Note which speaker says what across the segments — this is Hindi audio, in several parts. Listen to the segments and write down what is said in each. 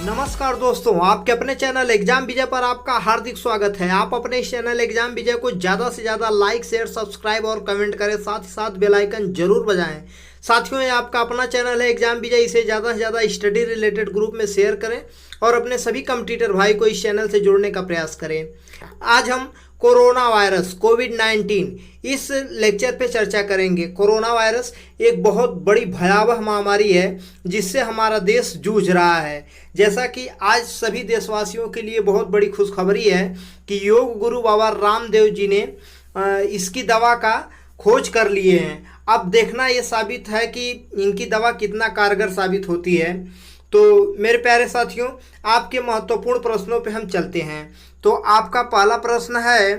Speaker 1: नमस्कार दोस्तों, आपके अपने चैनल एग्जाम विजय पर आपका हार्दिक स्वागत है। आप अपने इस चैनल एग्जाम विजय को ज़्यादा से ज़्यादा लाइक, शेयर, सब्सक्राइब और कमेंट करें, साथ ही साथ बेल आइकन जरूर बजाएं। साथियों, ये आपका अपना चैनल है एग्जाम विजय, इसे ज़्यादा से ज़्यादा स्टडी रिलेटेड ग्रुप में शेयर करें और अपने सभी कॉम्पिटिटर भाई को इस चैनल से जोड़ने का प्रयास करें। आज हम कोरोना वायरस कोविड-19 इस लेक्चर पे चर्चा करेंगे। कोरोना वायरस एक बहुत बड़ी भयावह महामारी है जिससे हमारा देश जूझ रहा है। जैसा कि आज सभी देशवासियों के लिए बहुत बड़ी खुशखबरी है कि योग गुरु बाबा रामदेव जी ने इसकी दवा का खोज कर लिए हैं। अब देखना ये साबित है कि इनकी दवा कितना कारगर साबित होती है। तो मेरे प्यारे साथियों, आपके महत्वपूर्ण प्रश्नों पे हम चलते हैं। तो आपका पहला प्रश्न है,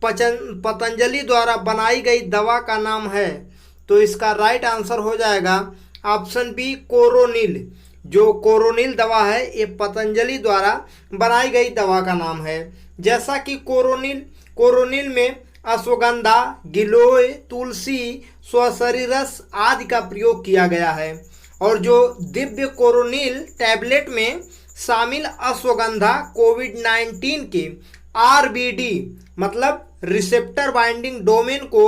Speaker 1: पतंजलि द्वारा बनाई गई दवा का नाम है। तो इसका राइट आंसर हो जाएगा ऑप्शन बी कोरोनिल। जो कोरोनिल दवा है ये पतंजलि द्वारा बनाई गई दवा का नाम है। जैसा कि कोरोनिल में अश्वगंधा, गिलोय, तुलसी, स्वशरीरस आदि का प्रयोग किया गया है। और जो दिव्य कोरोनिल टैबलेट में शामिल अश्वगंधा कोविड-19 के आरबीडी मतलब रिसेप्टर बाइंडिंग डोमेन को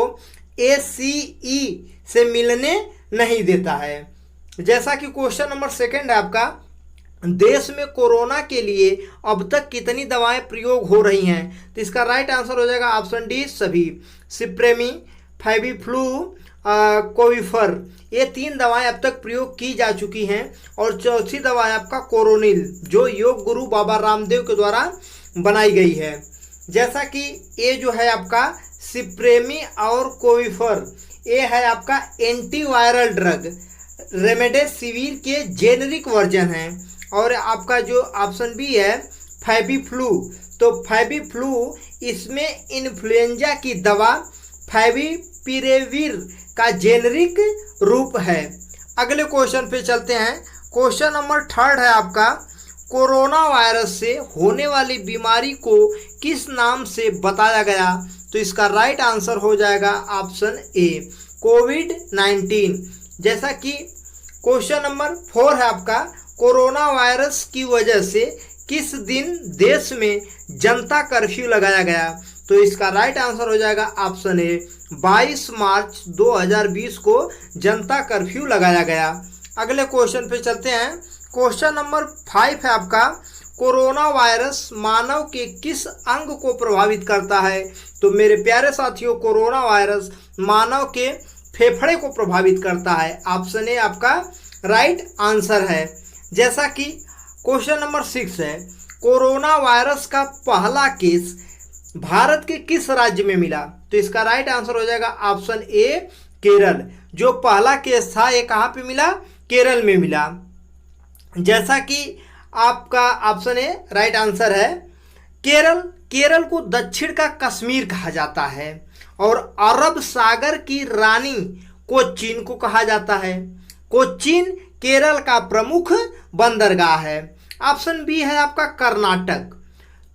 Speaker 1: ACE से मिलने नहीं देता है। जैसा कि क्वेश्चन नंबर सेकंड है आपका, देश में कोरोना के लिए अब तक कितनी दवाएं प्रयोग हो रही हैं। तो इसका राइट आंसर हो जाएगा ऑप्शन डी सभी। सिप्रेमी, फैबीफ्लू, कोविफर, ये 3 दवाएं अब तक प्रयोग की जा चुकी हैं। और चौथी दवा है आपका कोरोनिल, जो योग गुरु बाबा रामदेव के द्वारा बनाई गई है। जैसा कि ये जो है आपका सिप्रेमी और कोविफर, ये है आपका एंटीवायरल ड्रग रेमडेसिविर के जेनरिक वर्जन है। और आपका जो ऑप्शन बी है फैबीफ्लू, तो फैबीफ्लू इसमें इन्फ्लुएंजा की दवा फैविपिरेविर का जेनरिक रूप है। अगले क्वेश्चन पे चलते हैं। क्वेश्चन नंबर थर्ड है आपका, कोरोना वायरस से होने वाली बीमारी को किस नाम से बताया गया। तो इसका राइट आंसर हो जाएगा ऑप्शन ए कोविड-19। जैसा कि क्वेश्चन नंबर 4 है आपका, कोरोना वायरस की वजह से किस दिन देश में जनता कर्फ्यू लगाया गया। तो इसका राइट आंसर हो जाएगा ऑप्शन ए 22 मार्च 2020 को जनता कर्फ्यू लगाया गया। अगले क्वेश्चन पे चलते हैं। क्वेश्चन नंबर 5 है आपका, कोरोना वायरस मानव के किस अंग को प्रभावित करता है। तो मेरे प्यारे साथियों, कोरोना वायरस मानव के फेफड़े को प्रभावित करता है। ऑप्शन ए आपका राइट आंसर है। जैसा कि क्वेश्चन नंबर 6 है, कोरोना वायरस का पहला केस भारत के किस राज्य में मिला। तो इसका राइट आंसर हो जाएगा ऑप्शन ए केरल। जो पहला केस था ये कहाँ पे मिला, केरल में मिला। जैसा कि आपका ऑप्शन ए राइट आंसर है। केरल को दक्षिण का कश्मीर कहा जाता है और अरब सागर की रानी कोचीन को कहा जाता है। कोचीन केरल का प्रमुख बंदरगाह है। ऑप्शन बी है आपका कर्नाटक।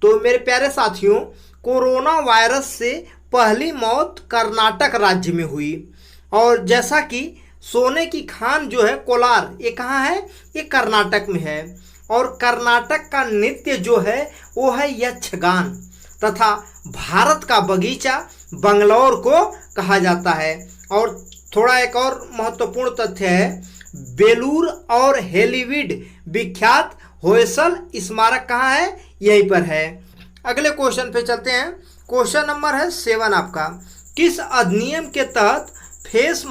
Speaker 1: तो मेरे प्यारे साथियों, कोरोना वायरस से पहली मौत कर्नाटक राज्य में हुई। और जैसा कि सोने की खान जो है कोलार, ये कहाँ है, ये कर्नाटक में है। और कर्नाटक का नृत्य जो है वो है यक्षगान। तथा भारत का बगीचा बंगलौर को कहा जाता है। और थोड़ा एक और महत्वपूर्ण तथ्य है, बेलूर और हेलीवीड विख्यात होयसल स्मारक कहाँ है, यहीं पर है। अगले क्वेश्चन पे चलते हैं। क्वेश्चन नंबर है 7 आपका, किस अधिनियम के तहत फेस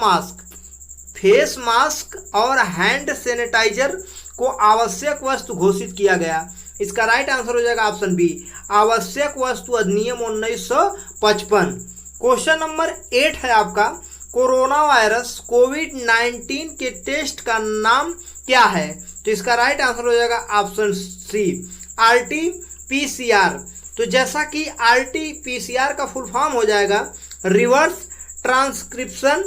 Speaker 1: मास्क और हैंड सैनिटाइजर को आवश्यक वस्तु घोषित किया गया। इसका राइट आंसर हो जाएगा ऑप्शन बी आवश्यक वस्तु अधिनियम 1955। क्वेश्चन नंबर 8 है आपका, कोरोना वायरस कोविड-19 के टेस्ट का नाम क्या है। तो इसका राइट आंसर हो जाएगा ऑप्शन सी RT-PCR। तो जैसा कि RT-PCR का फुल फॉर्म हो जाएगा reverse transcription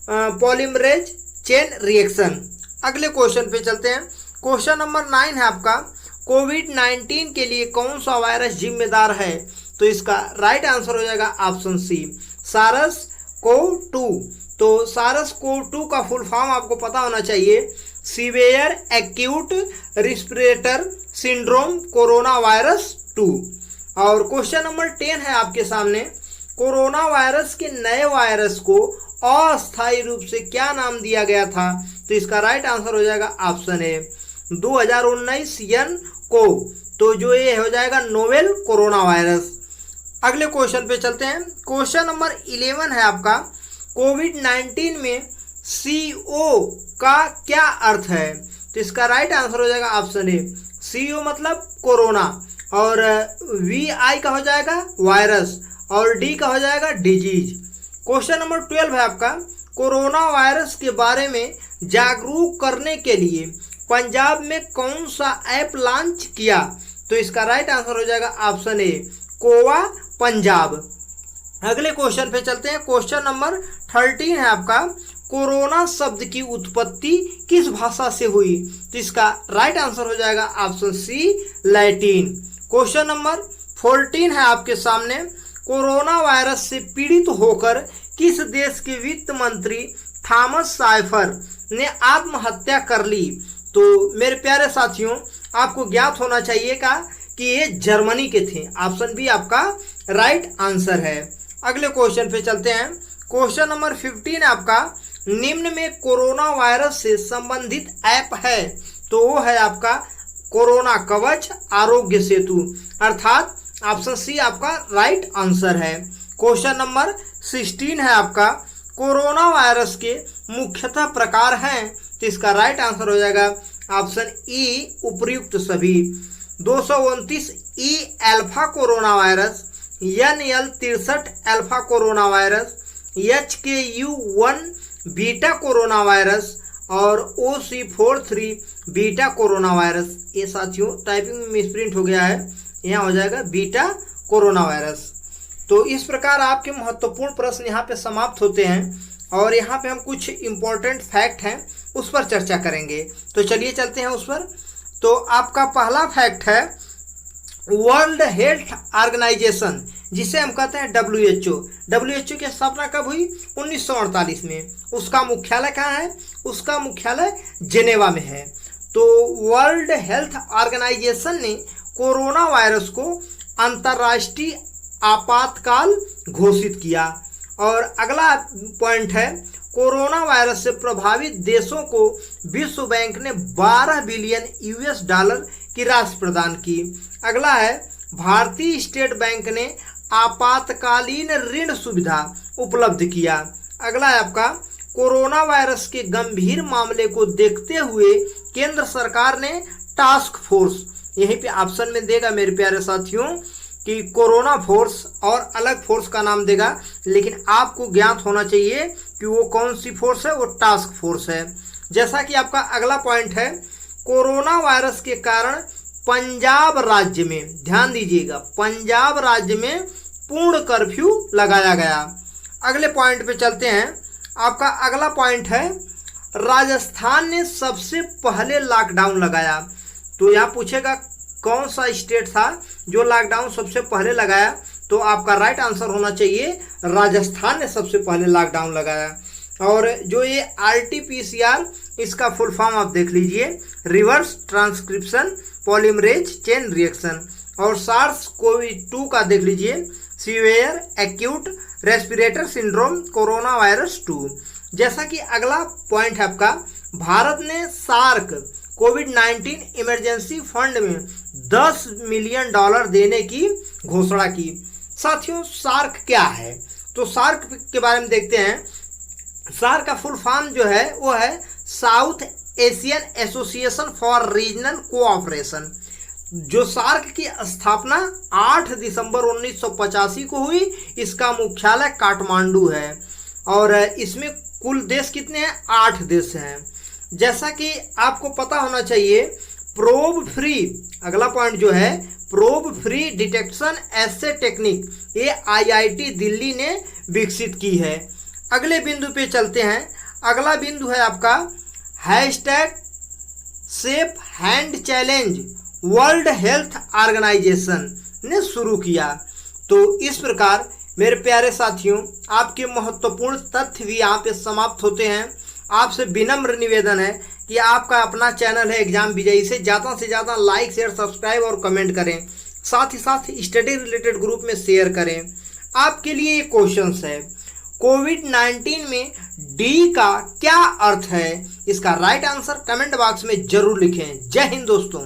Speaker 1: polymerase chain reaction. अगले क्वेश्चन पे चलते हैं। क्वेश्चन नंबर 9 है आपका, कोविड-19 के लिए कौन सा वायरस जिम्मेदार है। तो इसका राइट आंसर हो जाएगा ऑप्शन सी SARS-CoV-2। तो SARS-CoV-2 का फुल फॉर्म आपको पता होना चाहिए, severe acute respirator syndrome corona virus 2। और क्वेश्चन नंबर 10 है आपके सामने, कोरोना वायरस के नए वायरस को अस्थायी रूप से क्या नाम दिया गया था? तो इसका राइट आंसर हो जाएगा ऑप्शन ए 2019 यन को। तो जो ये हो जाएगा नोवेल कोरोना वायरस। अगले क्वेश्चन पे चलते हैं। क्वेश्चन नंबर 11 है आपका, कोविड-19 में CO का क्या अर्थ है? तो इसका राइट आंसर हो जाएगा ऑप्शन ए CO मतलब कोरोना, और VI का हो जाएगा वायरस, और D का हो जाएगा डिजीज। क्वेश्चन नंबर 12 है आपका, कोरोना वायरस के बारे में जागरूक करने के लिए पंजाब में कौन सा ऐप लॉन्च किया? तो इसका राइट आंसर हो जाएगा ऑप्शन ए कोवा पंजाब। अगले क्वेश्चन पे चलते हैं। क्वेश्चन नंबर 13 है आपका, कोरोना शब्द की उत्पत्ति किस भाषा से हुई? तो इसका राइट आंसर हो जाएगा ऑप्शन सी लैटिन। क्वेश्चन नंबर 14 है आपके सामने, कोरोना वायरस से पीड़ित होकर किस देश के वित्त मंत्री थॉमस साइफर ने आत्महत्या कर ली? तो मेरे प्यारे साथियों, आपको ज्ञात होना चाहिए कि ये जर्मनी के थे। ऑप्शन बी आपका राइट आंसर है। अगले क्वेश्चन पे चलते हैं। क्वेश्चन नंबर 15 आपका, निम्न में कोरोना वायरस से संबंधित ऐप है? तो वो है आपका कोरोना कवच आरोग्य सेतु, अर्थात ऑप्शन सी आपका राइट आंसर है। क्वेश्चन नंबर 16 है आपका, कोरोना वायरस के मुख्यतः प्रकार हैं? तो इसका राइट आंसर हो जाएगा ऑप्शन ई उपर्युक्त सभी। 229 E alpha corona virus, NL 63 alpha corona virus, HKU1 beta corona virus और OC43 बीटा कोरोना वायरस। ये साथियों टाइपिंग में मिसप्रिंट हो गया है, यहाँ हो जाएगा बीटा कोरोना वायरस। तो इस प्रकार आपके महत्वपूर्ण प्रश्न यहाँ पे समाप्त होते हैं, और यहाँ पे हम कुछ इम्पोर्टेंट फैक्ट हैं उस पर चर्चा करेंगे। तो चलिए चलते हैं उस पर। तो आपका पहला फैक्ट है, वर्ल्ड हेल्थ ऑर्गेनाइजेशन, जिसे हम कहते हैं WHO की स्थापना कब हुई? 1948 में। उसका मुख्यालय कहाँ है? उसका मुख्यालय जेनेवा में है। तो वर्ल्ड हेल्थ ऑर्गेनाइजेशन ने कोरोना वायरस को अंतर्राष्ट्रीय आपातकाल घोषित किया। और अगला पॉइंट है, कोरोना वायरस से प्रभावित देशों को विश्व बैंक ने 12 बिलियन US$ की राशि प्रदान की। अगला है, भारतीय स्टेट बैंक ने आपातकालीन ऋण सुविधा उपलब्ध किया। अगला है आपका, कोरोना वायरस के गंभीर मामले को देखते हुए केंद्र सरकार ने टास्क फोर्स, यहीं पे ऑप्शन में देगा मेरे प्यारे साथियों कि कोरोना फोर्स और अलग फोर्स का नाम देगा, लेकिन आपको ज्ञात होना चाहिए कि वो कौन सी फोर्स है, वो टास्क फोर्स है। जैसा कि आपका अगला पॉइंट है, कोरोना वायरस के कारण पंजाब राज्य में, ध्यान दीजिएगा, पंजाब राज्य में पूर्ण कर्फ्यू लगाया गया। अगले पॉइंट पे चलते हैं। आपका अगला पॉइंट है, राजस्थान ने सबसे पहले लॉकडाउन लगाया। तो यहाँ पूछेगा कौन सा स्टेट था जो लॉकडाउन सबसे पहले लगाया? तो आपका राइट आंसर होना चाहिए राजस्थान ने सबसे पहले लॉकडाउन लगाया। और जो ये RT-PCR, इसका फुल फॉर्म आप देख लीजिए, reverse transcription polymerase chain reaction. और SARS-CoV-2 का देख लीजिए, severe acute respirator syndrome corona virus 2। जैसा कि अगला पॉइंट है आपका, भारत ने सार्क कोविड-19 इमरजेंसी फंड में $10 मिलियन देने की घोषणा की। साथियों, सार्क क्या है? तो सार्क के बारे में देखते हैं। सार्क का फुल फॉर्म जो है वो है south Asian association for regional cooperation. जो सार्क की स्थापना 8 दिसंबर 1985 को हुई। इसका मुख्यालय काठमांडू है और इसमें कुल देश कितने हैं? 8 देश हैं। जैसा कि आपको पता होना चाहिए, प्रोब फ्री, अगला पॉइंट जो है प्रोब फ्री डिटेक्शन एसे टेक्निक, ये IIT दिल्ली ने विकसित की है। अगले बिंदु पे चलते हैं। अगला बिंदु है आपका #safe hand challenge World Health Organization ने शुरू किया। तो इस प्रकार मेरे प्यारे साथियों, आपके महत्वपूर्ण तथ्य भी यहाँ पे समाप्त होते हैं। आपसे विनम्र निवेदन है कि आपका अपना चैनल है एग्जाम विजय, इसे ज़्यादा से ज़्यादा लाइक शेयर सब्सक्राइब और कमेंट करें। साथ ही साथ स्टडी रिलेटेड ग्रुप में शेयर करें। आपके लिए एक क्वेश्चन है, कोविड-19 में डी का क्या अर्थ है? इसका राइट आंसर कमेंट बॉक्स में जरूर लिखें। जय हिंद दोस्तों।